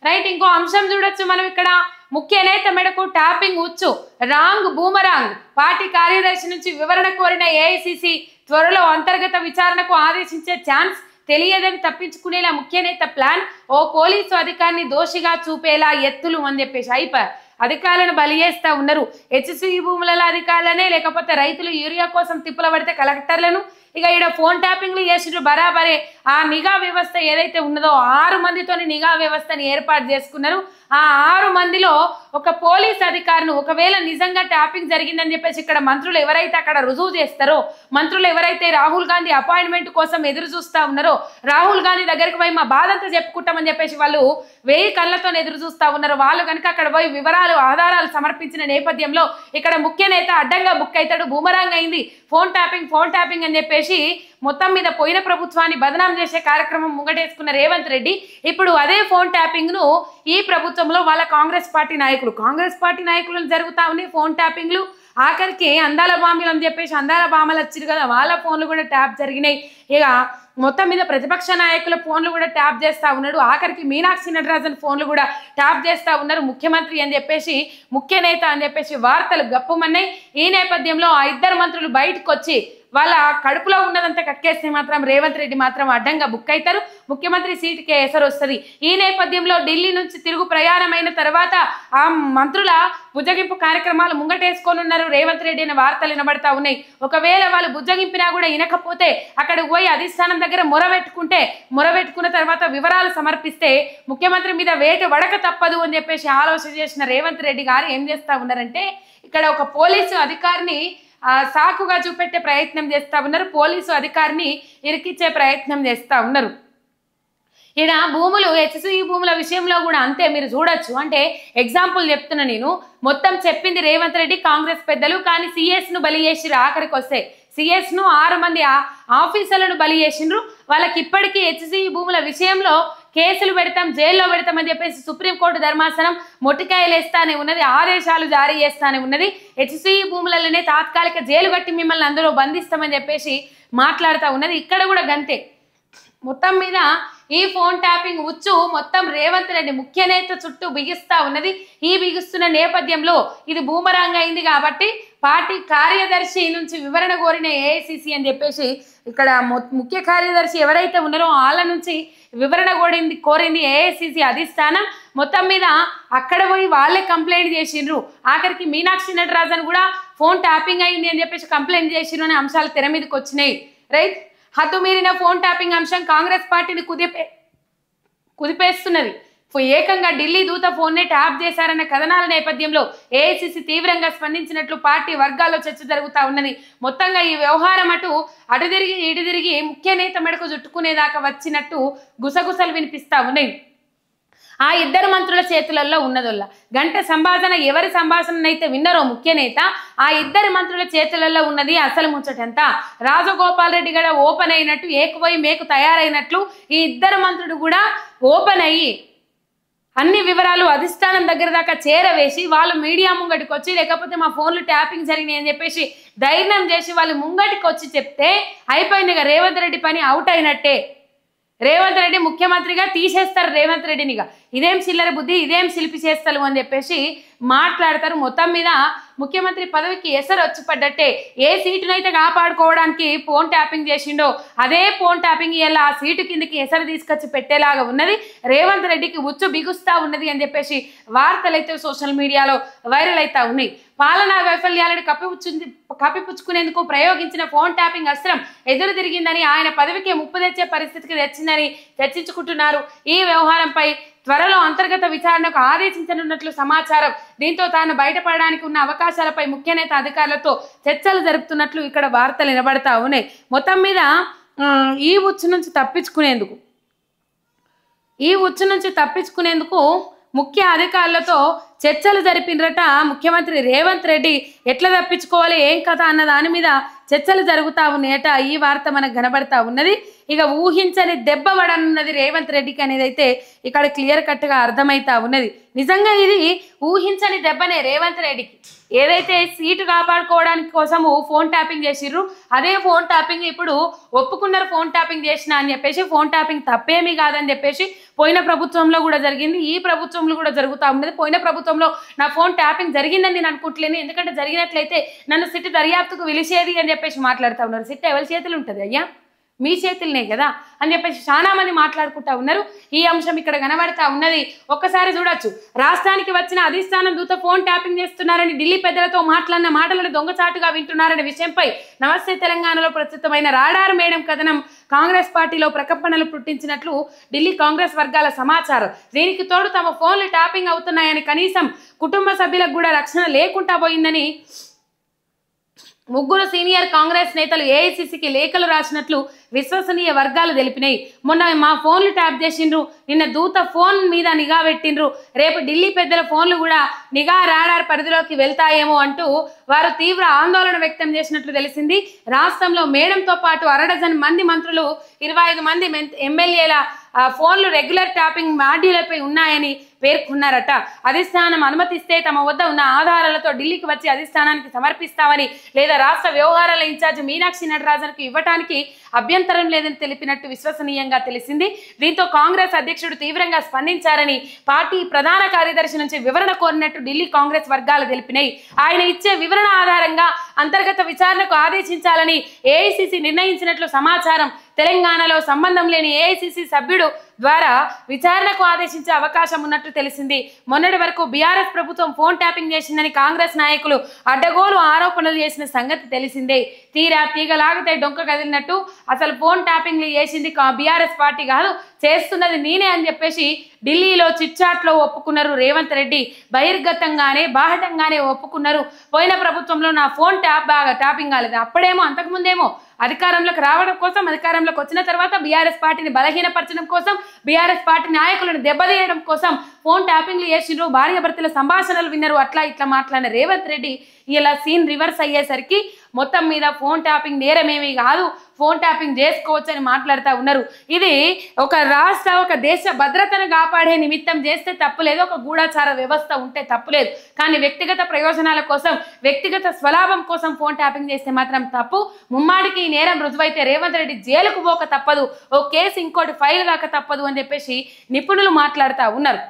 Right. ఇంకో అంశం చూడొచ్చు మనం ఇక్కడ. ముఖ్య నేత మెడకు ట్యాపింగ్ ఉచ్చు, రాంగ్ బూమరాంగ్. పార్టీ కార్యదర్శి నుంచి వివరణ కోరిన ఏఐసిసి త్వరలో అంతర్గత విచారణకు ఆదేశించే ఛాన్స్, తెలియదని తప్పించుకునేలా ముఖ్య నేత ప్లాన్, ఓ పోలీసు అధికారిని దోషిగా చూపేలా ఎత్తులు అని చెప్పేసి అయిపోయి అధికారులను బలి చేస్తా ఉన్నారు. హెచ్సిఈ భూముల అధికారులనే, లేకపోతే రైతులు యూరియా కోసం తిప్పుల పడితే కలెక్టర్లను. ఇక ఈడ ఫోన్ ట్యాపింగ్లు చేసిండ్రు బరాబరే. ఆ నిఘా వ్యవస్థ ఏదైతే ఉన్నదో 6 మందితోని నిఘా వ్యవస్థని ఏర్పాటు చేసుకున్నారు. ఆ 6 మందిలో ఒక పోలీస్ అధికారిని, ఒకవేళ నిజంగా ట్యాపింగ్ జరిగిందని చెప్పేసి ఇక్కడ మంత్రులు ఎవరైతే అక్కడ రుజువు చేస్తారో, మంత్రులు ఎవరైతే రాహుల్ గాంధీ అపాయింట్మెంట్ కోసం ఎదురు చూస్తా ఉన్నారో, రాహుల్ గాంధీ దగ్గరికి పోయి మా బాధంతా చెప్పుకుంటామని చెప్పేసి వాళ్ళు 1000 కళ్ళతో ఎదురు చూస్తా ఉన్నారు. వాళ్ళు కనుక అక్కడ పోయి వివరాలు ఆధారాలు సమర్పించిన నేపథ్యంలో ఇక్కడ ముఖ్య నేత అడ్డంగా బుక్ అవుతాడు. బూమరాంగ్ అయింది ఫోన్ ట్యాపింగ్ అని చెప్పేసి మొత్తం మీద పోయిన ప్రభుత్వాన్ని బదనాం చేసే కార్యక్రమం ముంగటేసుకున్న రేవంత్ రెడ్డి ఇప్పుడు అదే ఫోన్ ట్యాపింగ్ ను ఈ ప్రభుత్వంలో వాళ్ళ కాంగ్రెస్ పార్టీ నాయకులు జరుగుతా ఉన్నాయి ఫోన్ ట్యాపింగ్లు. ఆఖరికి అందాల బామలు అని చెప్పేసి అందాల బామలు వచ్చారు కదా, వాళ్ళ ఫోన్లు కూడా ట్యాప్ జరిగినాయి. ఇక మొత్తం మీద ప్రతిపక్ష నాయకుల ఫోన్లు కూడా ట్యాప్ చేస్తా ఉన్నాడు. ఆఖరికి మీనాక్షి నటరాజన్ ఫోన్లు కూడా ట్యాప్ చేస్తా ఉన్నారు. ముఖ్యమంత్రి అని చెప్పేసి, ముఖ్య నేత అని చెప్పేసి వార్తలు గప్పుమన్నాయి. ఈ నేపథ్యంలో ఆ 2 మంత్రులు బయటకు వచ్చి వాళ్ళ కడుపులో ఉన్నదంతా కక్కేస్తే మాత్రం రేవంత్ రెడ్డి మాత్రం అడ్డంగా బుక్ అవుతారు. ముఖ్యమంత్రి సీటుకే ఎసరు వస్తుంది. ఈ నేపథ్యంలో ఢిల్లీ నుంచి తిరుగు ప్రయాణమైన తర్వాత ఆ మంత్రుల బుజ్జగింపు కార్యక్రమాలు ముంగటేసుకోనున్నారు రేవంత్ రెడ్డి అనే వార్తలు వినబడతా ఉన్నాయి. ఒకవేళ వాళ్ళు బుజ్జగింపినా కూడా వినకపోతే అక్కడికి పోయి అధిష్టానం దగ్గర మొరబెట్టుకున్న తర్వాత వివరాలు సమర్పిస్తే ముఖ్యమంత్రి మీద వేటు వడక తప్పదు అని చెప్పేసి ఆలోచన చేసిన రేవంత్ రెడ్డి గారు ఏం చేస్తా ఉన్నారంటే, ఇక్కడ ఒక పోలీసు అధికారిని సాకుగా చూపెట్టే ప్రయత్నం చేస్తా ఉన్నారు. పోలీసు అధికారిని ఇరికిచ్చే ప్రయత్నం చేస్తా ఉన్నారు. ఈడ భూములు, హెచ్సిఈ భూముల విషయంలో కూడా అంతే. మీరు చూడొచ్చు. అంటే ఎగ్జాంపుల్ చెప్తున్నా నేను. మొత్తం చెప్పింది రేవంత్ రెడ్డి, కాంగ్రెస్ పెద్దలు. కానీ సిఎస్ను బలి చేసిరు. ఆఖరికి వస్తే సిఎస్ను 6 మంది ఆఫీసర్లను బలి చేసిండ్రు. వాళ్ళకి ఇప్పటికీ హెచ్సిఈ భూముల విషయంలో కేసులు పెడతాం, జైల్లో పెడతామని చెప్పేసి సుప్రీంకోర్టు ధర్మాసనం మొట్టికాయలు వేస్తానే ఉన్నది, ఆదేశాలు జారీ చేస్తానే ఉన్నది. హెచ్సిఈ భూములలోనే తాత్కాలిక జైలు కట్టి మిమ్మల్ని అందులో బంధిస్తామని చెప్పేసి మాట్లాడుతూ ఉన్నది. ఇక్కడ కూడా గంతే. మొత్తం మీద ఈ ఫోన్ ట్యాపింగ్ ఉచ్చు మొత్తం రేవంత్ రెడ్డి ముఖ్య నేత చుట్టూ బిగిస్తా ఉన్నది. ఈ బిగిస్తున్న నేపథ్యంలో ఇది బూమరాంగ్ అయింది కాబట్టి పార్టీ కార్యదర్శి నుంచి వివరణ కోరిన ఏఐసిసి అని చెప్పేసి ఇక్కడ ముఖ్య కార్యదర్శి ఎవరైతే ఉన్నారో వాళ్ళ నుంచి వివరణ కోరింది ఏఐసిసి అధిష్టానం. మొత్తం మీద అక్కడ పోయి వాళ్ళే కంప్లైంట్ చేసిండ్రు. ఆఖరికి మీనాక్షి నటరాజన్ కూడా ఫోన్ ట్యాపింగ్ అయింది అని చెప్పేసి కంప్లైంట్ చేసిండ్రు అనే అంశాలు తెర మీదకి వచ్చినాయి. రైట్. హద్దు మీరిన ఫోన్ ట్యాపింగ్ అంశం కాంగ్రెస్ పార్టీని కుదిపేస్తున్నది. ఏకంగా ఢిల్లీ దూత ఫోన్నే ట్యాప్ చేశారన్న కథనాల నేపథ్యంలో ఏఐసిసి తీవ్రంగా స్పందించినట్లు పార్టీ వర్గాల్లో చర్చ జరుగుతూ ఉన్నది. మొత్తంగా ఈ వ్యవహారం అటు తిరిగి ఇటు తిరిగి ముఖ్య నేత మెడకు చుట్టుకునేదాకా వచ్చినట్టు గుసగుసలు వినిపిస్తా ఉన్నాయి. ఆ 2 మంత్రుల చేతులలో ఉన్నదొల్ల గంట సంభాషణ. ఎవరి సంభాషణనైతే విన్నారో ముఖ్య నేత, ఆ 2 మంత్రుల చేతులలో ఉన్నది అసలు ముచ్చటంతా. రాజగోపాల్ రెడ్డి కూడా ఓపెన్ అయినట్టు, ఏకువై మేకు తయారైనట్లు ఈ 2 మంత్రులు కూడా ఓపెన్ అయ్యి అన్ని వివరాలు అధిష్టానం దగ్గర దాకా చేరవేసి వాళ్ళు మీడియా ముంగటికి వచ్చి, లేకపోతే మా ఫోన్లు ట్యాపింగ్ జరిగినాయి అని చెప్పేసి ధైర్యం చేసి వాళ్ళు ముంగటికి వచ్చి చెప్తే అయిపోయింది. రేవంత్ రెడ్డి పని అవుట్ అయినట్టే. రేవంత్ రెడ్డి ముఖ్యమంత్రిగా తీసేస్తారు రేవంత్ రెడ్డినిగా. ఇదేం చిల్లర బుద్ధి, ఇదేం శిల్పి చేస్తారు అని చెప్పేసి మాట్లాడతారు. మొత్తం మీద ముఖ్యమంత్రి పదవికి ఎసరు వచ్చి పడ్డట్టే. ఏ సీటునైతే కాపాడుకోవడానికి ఫోన్ ట్యాపింగ్ చేసిండో అదే ఫోన్ ట్యాపింగ్ ఇలా ఆ సీటు కిందకి ఎసరు తీసుకొచ్చి పెట్టేలాగా ఉన్నది. రేవంత్ రెడ్డికి ఉచ్చు బిగుస్తా ఉన్నది అని చెప్పేసి వార్తలు అయితే సోషల్ మీడియాలో వైరల్ అవుతా ఉన్నాయి. పాలనా వైఫల్యాలను కప్పిపుచ్చుకునేందుకు ప్రయోగించిన ఫోన్ ట్యాపింగ్ అస్త్రం ఎదురు తిరిగిందని, ఆయన పదవికి ముప్పు తెచ్చే పరిస్థితికి తెచ్చిందని చర్చించుకుంటున్నారు. ఈ వ్యవహారంపై త్వరలో అంతర్గత విచారణకు ఆదేశించనున్నట్లు సమాచారం. దీంతో తాను బయటపడడానికి ఉన్న అవకాశాలపై ముఖ్య నేత అధికారులతో చర్చలు జరుపుతున్నట్లు ఇక్కడ వార్తలు వినబడతా ఉన్నాయి. మొత్తం మీద ఈ ఉచ్చు నుంచి తప్పించుకునేందుకు ముఖ్య అధికారులతో చర్చలు జరిపినరట. ముఖ్యమంత్రి రేవంత్ రెడ్డి ఎట్లా తప్పించుకోవాలి ఏం కథ అన్న దాని మీద చర్చలు జరుగుతూ ఉన్నాయట. ఈ వార్త మనకు కనబడతా ఉన్నది. ఇక ఊహించని దెబ్బ పడనున్నది రేవంత్ రెడ్డికి అనేది అయితే ఇక్కడ క్లియర్ కట్గా అర్థమవుతా ఉన్నది. నిజంగా ఇది ఊహించని దెబ్బనే రేవంత్ రెడ్డికి. ఏదైతే సీటు కాపాడుకోవడానికి కోసము ఫోన్ ట్యాపింగ్ చేసిర్రు, అదే ఫోన్ ట్యాపింగ్ ఇప్పుడు ఒప్పుకున్నారు. ఫోన్ ట్యాపింగ్ చేసిన అని చెప్పేసి, ఫోన్ ట్యాపింగ్ తప్పేమీ కాదని చెప్పేసి పోయిన ప్రభుత్వంలో కూడా జరిగింది, ఈ ప్రభుత్వంలో కూడా జరుగుతూ ఉన్నది. పోయిన ప్రభుత్వంలో నా ఫోన్ ట్యాపింగ్ జరిగిందని నేను అనుకుంటలేను, ఎందుకంటే జరిగినట్లయితే నన్ను సిట్ దర్యాప్తుకు పిలిచేది అని చెప్పేసి మాట్లాడుతూ ఉన్నారు. సిట్ ఎవరి చేతులు ఉంటుంది అయ్యా? మీ చేతులనే కదా అని చెప్పేసి చాలా మంది మాట్లాడుకుంటా ఉన్నారు. ఈ అంశం ఇక్కడ కనబడతా ఉన్నది. ఒక్కసారి చూడొచ్చు. రాష్ట్రానికి వచ్చిన అధిష్టానం దూత ఫోన్ ట్యాపింగ్ చేస్తున్నారని ఢిల్లీ పెద్దలతో మాట్లాడిన మాటలను దొంగచాటుగా వింటున్నారనే విషయంపై నమస్తే తెలంగాణలో ప్రస్తుతమైన రాడార్ మేడం కథనం కాంగ్రెస్ పార్టీలో ప్రకంపనలు పుట్టించినట్లు ఢిల్లీ కాంగ్రెస్ వర్గాల సమాచారం. దీనికి తోడు తమ ఫోన్లు ట్యాపింగ్ అవుతున్నాయని, కనీసం కుటుంబ సభ్యులకు కూడా రక్షణ లేకుండా పోయిందని ముగ్గురు సీనియర్ కాంగ్రెస్ నేతలు ఏఐసీసీకి లేఖలు రాసినట్లు విశ్వసనీయ వర్గాలు తెలిపినాయి. మొన్న మా ఫోన్లు ట్యాప్ చేసిండ్రు, నిన్న దూత ఫోన్ మీద నిఘా పెట్టిండ్రు, రేపు ఢిల్లీ పెద్దల ఫోన్లు కూడా నిఘా రాడార్ పరిధిలోకి వెళ్తాయేమో అంటూ వారు తీవ్ర ఆందోళన వ్యక్తం చేసినట్లు తెలిసింది. రాష్ట్రంలో మేడంతో పాటు 1 డజన్ మంది మంత్రులు, 25 మంది ఎమ్మెల్యేల ఫోన్లు రెగ్యులర్ ట్యాపింగ్ మాడ్యూలపై ఉన్నాయని పేర్కొన్నారట. అధిష్టానం అనుమతిస్తే తమ వద్ద ఉన్న ఆధారాలతో ఢిల్లీకి వచ్చి అధిష్టానానికి సమర్పిస్తామని, లేదా రాష్ట్ర వ్యవహారాల ఇన్ఛార్జ్ మీనాక్షి నటరాజన్కు ఇవ్వడానికి అభ్యంతరం లేదని తెలిపినట్టు విశ్వసనీయంగా తెలిసింది. దీంతో కాంగ్రెస్ అధ్యక్షుడు తీవ్రంగా స్పందించారని, పార్టీ ప్రధాన కార్యదర్శి నుంచి వివరణ కోరినట్టు ఢిల్లీ కాంగ్రెస్ వర్గాలు తెలిపినాయి. ఆయన ఇచ్చే వివరణ ఆధారంగా అంతర్గత విచారణకు ఆదేశించాలని ఏఐసీసీ నిర్ణయించినట్లు సమాచారం. తెలంగాణలో సంబంధం లేని ఏఐసీసీ సభ్యుడు ద్వారా విచారణకు ఆదేశించే అవకాశం ఉన్నట్టు తెలిసింది. మొన్నటి వరకు బీఆర్ఎస్ ప్రభుత్వం ఫోన్ ట్యాపింగ్ చేసిందని కాంగ్రెస్ నాయకులు అడ్డగోలు ఆరోపణలు చేసిన సంగతి తెలిసిందే. తీరా తీగలాగితే డొంక కదిలినట్టు అసలు ఫోన్ ట్యాపింగ్లు చేసింది బీఆర్ఎస్ పార్టీ కాదు, చేస్తున్నది నేనే అని చెప్పేసి ఢిల్లీలో చిట్చాట్లో ఒప్పుకున్నారు రేవంత్ రెడ్డి. బహిర్గతంగానే బాహటంగానే ఒప్పుకున్నారు. పోయిన ప్రభుత్వంలో నా ఫోన్ ట్యాపింగ్ కాలేదు, అప్పుడేమో అంతకుముందేమో అధికారంలోకి రావడం కోసం, అధికారంలోకి వచ్చిన తర్వాత బీఆర్ఎస్ పార్టీని బలహీనపరచడం కోసం, బీఆర్ఎస్ పార్టీ నాయకులను దెబ్బతీయడం కోసం ఫోన్ ట్యాపింగ్లు చేసిండ్రు, భార్యాభర్తల సంభాషణలు విన్నారు. అట్లా ఇట్లా మాట్లాడిన రేవంత్ రెడ్డి ఇలా సీన్ రివర్స్ అయ్యేసరికి మొత్తం మీద ఫోన్ ట్యాపింగ్ నేరమేమీ కాదు, ఫోన్ ట్యాపింగ్ చేసుకోవచ్చు అని మాట్లాడుతూ ఉన్నారు. ఇది ఒక రాష్ట్ర, ఒక దేశ భద్రతను కాపాడే నిమిత్తం చేస్తే తప్పులేదు, ఒక గూఢాచార వ్యవస్థ ఉంటే తప్పులేదు. కానీ వ్యక్తిగత ప్రయోజనాల కోసం, వ్యక్తిగత స్వలాభం కోసం ఫోన్ ట్యాపింగ్ చేస్తే మాత్రం తప్పు. ముమ్మాడికి ఈ నేరం రుజువైతే రేవంత్ రెడ్డి జైలుకు పోక తప్పదు, ఓ కేసు ఇంకోటి ఫైల్ కాక తప్పదు అని చెప్పేసి నిపుణులు మాట్లాడుతూ ఉన్నారు.